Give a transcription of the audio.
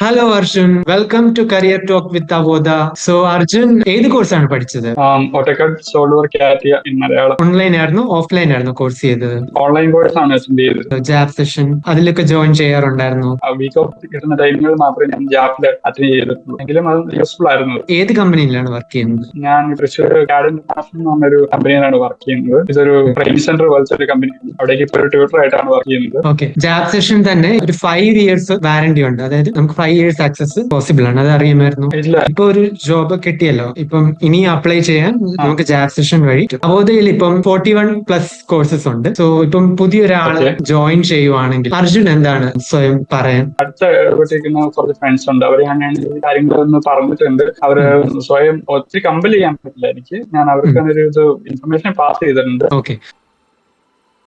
Hello Arjun, welcome to career talk with Avodha. So Arjun ഏത് കോഴ്സാണ് പഠിച്ചത്? AutoCAD SolidWorks CATIA in Malayalam. Online ആയിരുന്നു offline ആയിരുന്നു കോഴ്സ് ചെയ്തത്? ഓൺലൈൻ കോഴ്സ് ആണ് അറ്റൻഡ് ചെയ്തത്. ജാബ് സെഷൻ അതിലൊക്കെ ജോയിൻ ചെയ്യാറുണ്ടായിരുന്നു? വീക്ക് ഓഫ് കിട്ടുന്ന ടൈമുകൾ മാത്രമേ ഞാൻ ജാബിൽ അറ്റൻഡ് ചെയ്തിട്ടുള്ളൂ. എങ്കിലും അത് യൂസ്ഫുൾ ആയിരുന്നു. ഏത് കമ്പനിയിലാണ് വർക്ക് ചെയ്യുന്നത്? ഞാൻ തൃശ്ശൂർ കാഡ് ഇന്റർനാഷണൽ എന്ന് പറഞ്ഞൊരു കമ്പനിയിലാണ് വർക്ക് ചെയ്യുന്നത്. ഇതൊരു ട്രെയിനിങ് സെന്റർ പോലത്തെ ഒരു കമ്പനി. അവിടേക്ക് ഇപ്പോൾ ഒരു ട്യൂട്ടർ ആയിട്ടാണ് വർക്ക് ചെയ്യുന്നത്. ഓക്കെ, ജാബ് സെഷൻ തന്നെ ഒരു 5 ഇയേഴ്സ് വാറന്റി ഉണ്ട്. അതായത് നമുക്ക് 5 ഇയേഴ്സ് ആക്സസ് പോസിബിൾ ആണ്. അത് അറിയുമായിരുന്നു? ഇല്ല. ഇപ്പൊ ഒരു ജോബ് കിട്ടിയല്ലോ, ഇപ്പം ഇനി അപ്ലൈ ചെയ്യാൻ നമുക്ക് ജാബ് സെഷൻ വഴി അവോദയിൽ ഇപ്പം 41+ കോഴ്സസ് ഉണ്ട്. സോ ഇപ്പം പുതിയൊരാള് ജോയിൻ ചെയ്യുവാണെങ്കിൽ അർജുൻ എന്താണ് സ്വയം പറയാൻ? അടുത്ത ഇടപെട്ടിരിക്കുന്ന കുറച്ച് ഫ്രണ്ട്സ് ഉണ്ട്. അവർ ഞാൻ ഈ കാര്യങ്ങളൊന്ന് പറഞ്ഞിട്ടുണ്ട്. അവര് സ്വയം ഒത്തിരി കമ്പൽ ചെയ്യാൻ പറ്റില്ല എനിക്ക്. ഞാൻ അവർക്ക് ഒരു ഇത് ഇൻഫർമേഷൻ പാസ് ചെയ്തിട്ടുണ്ട്. ഓക്കെ,